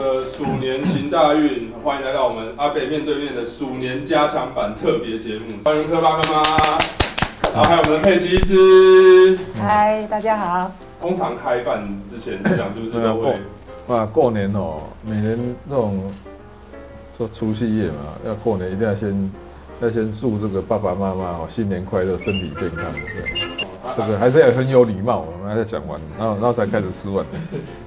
个鼠年行大运，欢迎来到我们阿北面对面的鼠年加强版特别节目，欢迎科爸科妈，然后还有我们的佩奇医师。嗨，大家好。通常开饭之前，市长是不是都会？过年哦，每年这种做除夕夜嘛，要过年一定要先祝这个爸爸妈妈哦新年快乐，身体健康。这个还是要很有礼貌，我们还在讲完，然后才开始吃饭。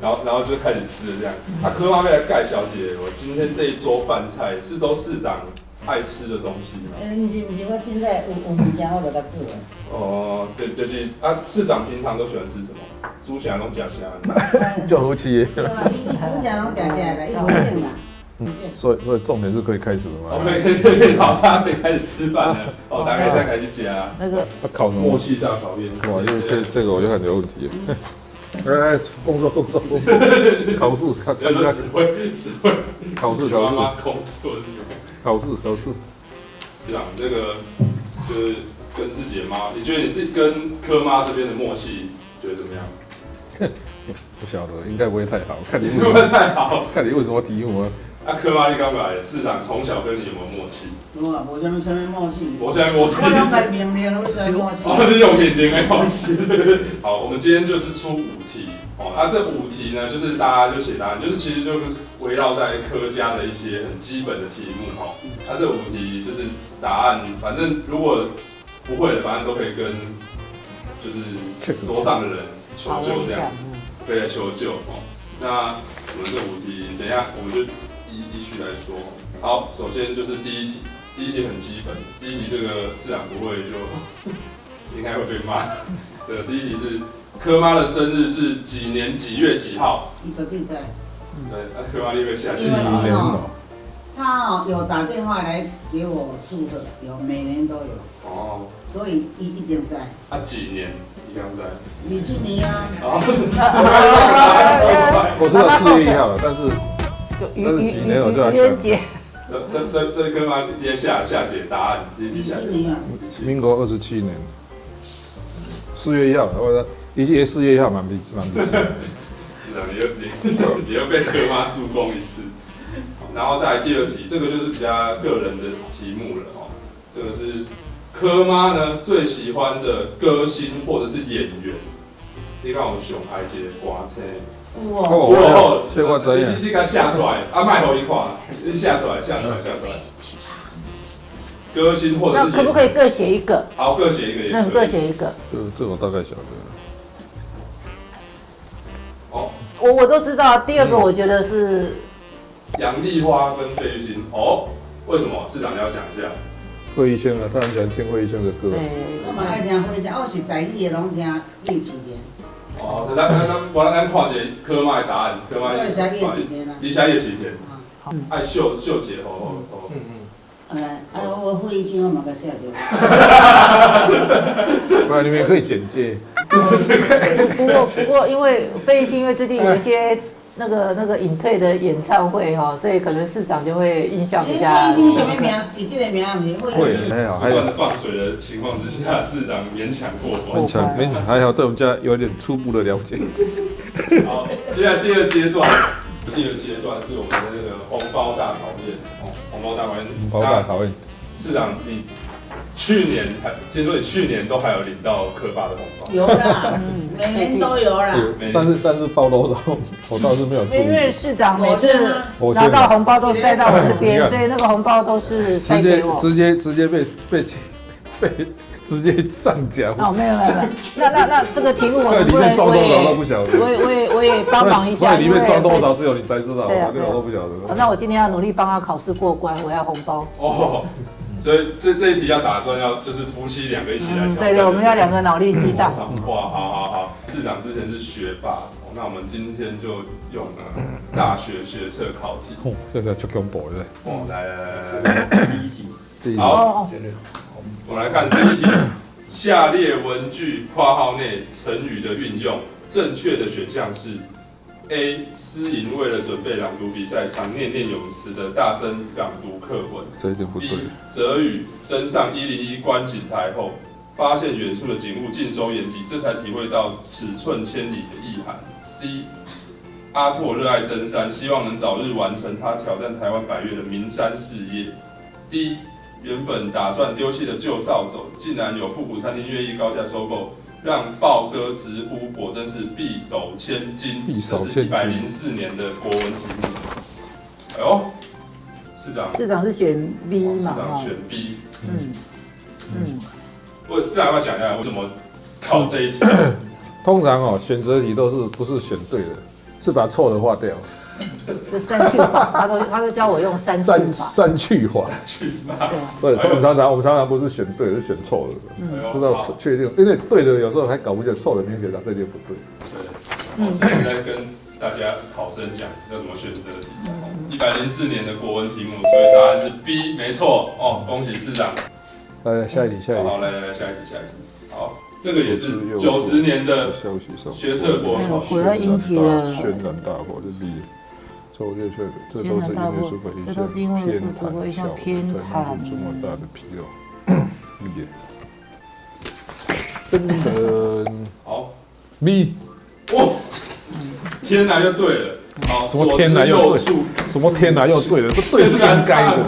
然后就开始吃了这样。科妈妹来盖小姐，我今天这一桌饭菜是都市长爱吃的东西吗？不是，我凊彩有物件我就甲做。哦，对，就是市长平常都喜欢吃什么？猪虾拢吃虾。就好吃。猪虾拢食啥啦？伊无定啦。所以重点是可以开始了吗？可以，好，大家可以开始吃饭了。哦，大概再开始加那个考什么？默契大考验。哇，因为这个我就很有问题了。哎，工作，考试，指挥，考试，妈妈工作，考试。市长，这个就是跟自己的妈，你觉得你自己跟科妈这边的默契，觉得怎么样？不晓得，应该不会太好。看你问什么题目啊？科妈你刚来的，市长从小跟你有没有默契？无啊，无啥物默契。我现在默契。我拢来命令，有啥默契？哦，你有命令的默契。好，我们今天就是出5题。哦，这5题呢，就是大家就写答案，就是其实就是围绕在科家的一些很基本的题目。哦，这5题就是答案，反正如果不会的，反正都可以跟就是桌上的人求救这样子。可以来求救哦。那我们这5题，等一下我们就依序来说。好，首先就是第一题，很基本。第一题这个市长不会就应该会被骂。这个第一题是科妈的生日是几年几月几号？伊绝对知。对，科妈你会下去。他有打电话来给我祝贺，有每年都有。哦。所以一定知。几年？你刚在？27年啊。我知道4月1号了，但是几年我就要想。所以科妈也下解答案，你下解。民国27年4月1号，我说以前4月1号蛮逼。是的，你又被科妈助攻一次。然后再来第2题，这个就是比较个人的题目了哦。这个是科妈呢最喜欢的歌星或者是演员。你看我上爱一个歌星。哇！这我知影。你给它下出来，卖给伊看，你下出来。歌星或者是演员。那可不可以各写一个？好，各写一个也可以。那各写一个。这我大概晓得。哦。我都知道，第2个我觉得是杨丽花跟费玉清。哦，为什么？市长要讲一下。费玉清啊，他很喜欢听费玉清的歌。我嘛爱听费玉清，我是台语的，拢听叶启田。哦，咱看一下科妈的答案，科妈。我写叶启田啊。你写叶启田。爱秀姐哦。我费玉清我嘛甲写一个。不然你们可以简介。不过，因为费玉清因为最近有一些那个隐退的演唱会哈，所以可能市长就会印象比较。费玉清什么名？是这个名，不是费玉清。不断的放水的情况之下，市长勉强过关。勉强还好，对我们家有点初步的了解。好，接下来第二阶段是我们的那个红包大考验。红包大考验。市长，你听说你去年都还有领到科爸的红包。有啦，每年都有啦。但是包多少，我倒是没有注意。因为市长每次拿到红包都塞到我这边，所以那个红包都是塞给我。直接被直接上缴。哦，没有。那这个题目我里面装多少都不晓得。我也帮忙一下。里面装多少只有你才知道，我都不晓得。那我今天要努力帮他考试过关，我要红包。哦。所以这一题要打算就是夫妻2个一起来挑战。对，我们要2个脑力激荡。哇，好。市长之前是学霸，那我们今天就用大学学测考题。这个就恐怖了。哦，来，第一题。好，我们来看第一题。下列文句括号内成语的运用，正确的选项是 A. 思颖为了准备朗读比赛，常念咏词的大声朗读课文。这一点不对。B. 泽宇登上101观景台后，发现远处的景物尽收眼底，这才体会到尺寸千里的意涵。C. 阿拓热爱登山，希望能早日完成他挑战台湾100岳的名山事业。D 原本打算丢弃的旧扫帚，竟然有复古餐厅愿意高价收购，让豹哥直呼果真是必斗千金。这是104年的国文题目。哎呦，市长是选 B 嘛？市长选 B。嗯。我市长要不要讲一下为什么考这一题？通常选择题不是选对的，是把错的划掉。这删去法，他都教我用删去法。删去法。对，所以我们常常不是选对，是选错的，知道确定，因为对的有时候还搞不清，错的明显这一定不对。对，现在跟大家考生讲要怎么选择题。104年的国文题目，所以答案是 B， 没错哦，恭喜市长。来，下一题。好，来，下一题。好，这个也是90年的学测国考，果然引起了轩然大波，这是周月却这都是因为书本这都是因为祖国一项偏袒这么大的纰漏。噔，好 B， 哇，天哪，又对了。好，什么天哪又对？什么天哪又对了？这对是应该的。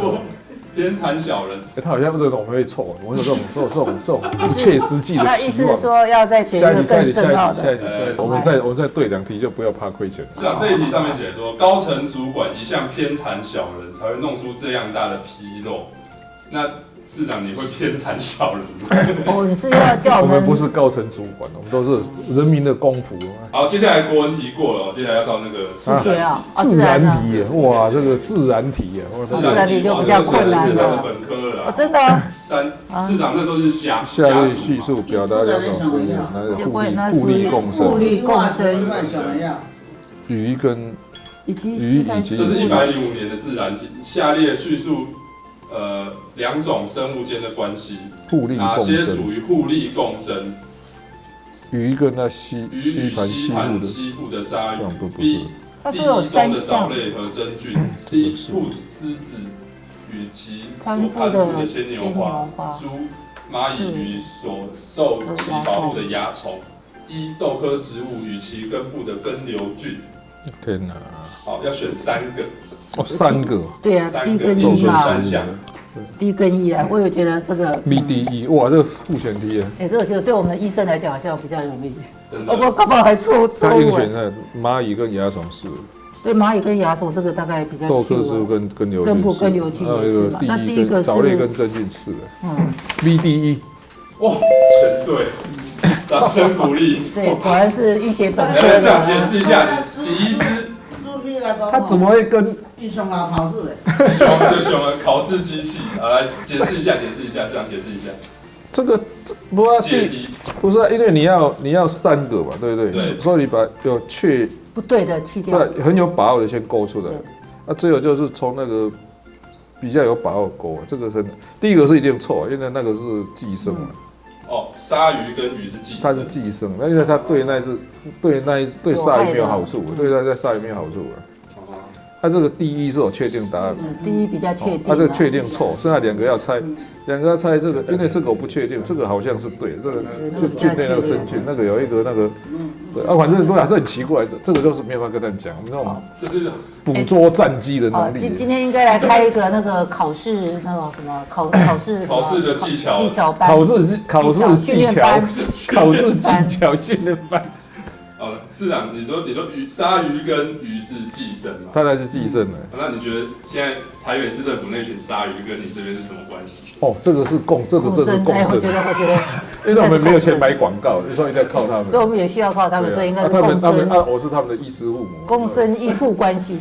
偏袒小人，他好像不知道我们会错，我们有这种不切实际的期望。那意思是说要再选一个更深奥的。下一题，我们再对2题就不要怕亏钱。是啊，这一题上面写说，高层主管一向偏袒小人，才会弄出这样大的纰漏。那市长，你会偏袒小人吗？哦，你是要叫我们不是高层主管，我们都是人民的公仆。好，接下来国文题过了，接下来要到那个数学啊，自然题哇，这个自然题自然题就比较困难了。市长的本科了啦。真的。市长那时候是下列叙述表达两种声音，互利共生。互利共生。与跟以及这是105年的自然题，下列叙述两种生物间的关系，哪些属于互利共生？鱼跟那吸盘吸附的鲨鱼 ，B 地中的藻类和真菌 ，C 兔狮子与其所攀附的牵牛花，猪、蚂蚁与所受其保护的蚜虫，E 豆科植物与其根部的根瘤菌。天哪！好，要选3个。哦，3个。对啊，D 跟 E 嘛。D 跟 E 啊，我有觉得这个 B D E， 哇，这个复选题啊。这个觉得对我们的医生来讲好像比较容易。真的。我搞不好还错误。他应选的蚂蚁跟蚜虫是。对，蚂蚁跟蚜虫这个大概比较。豆科植物跟根瘤菌。根部根瘤菌也是嘛。那第一个是藻类跟真菌是的。B D E。哇，全对，掌声鼓励。对，果然是医学本科的。是啊，解释一下，李医师。他怎么会跟预算啊考试的？熊了，考试机器。好，来解释一下，市长解释一下。这个不是解题，不是因为你要3个嘛，对不对？所以你把有不对的去掉，很有把握的先勾出来。那最后就是从那个比较有把握勾，这个是第一个是一定错，因为那个是寄生嘛。哦，鲨鱼跟鱼是寄生，它是寄生，因为它对鲨鱼没有好处，对鲨鱼没有好处啊。它这个第一是我确定答案，第一比较确定，它这个确定错，剩下2个要猜，这个，因为这个我不确定，这个好像是对，这个菌类那个真菌，那个有一个那个，对啊，反正不然这很奇怪，这个就是没办法跟他们讲，我们那种就是捕捉战机的能力。今天应该来开一个那个考试那种什么考试的技巧班，考试技巧训练班。市长，你说鲨鱼跟鱼是寄生嘛？它才是寄生的。那你觉得现在台北市政府那群鲨鱼跟你这边是什么关系？哦，这个是共生。我觉得，因为我们没有钱买广告，所以一定要靠他们。所以我们也需要靠他们，所以应该是共生。我是他们的衣食父母。共生依附关系。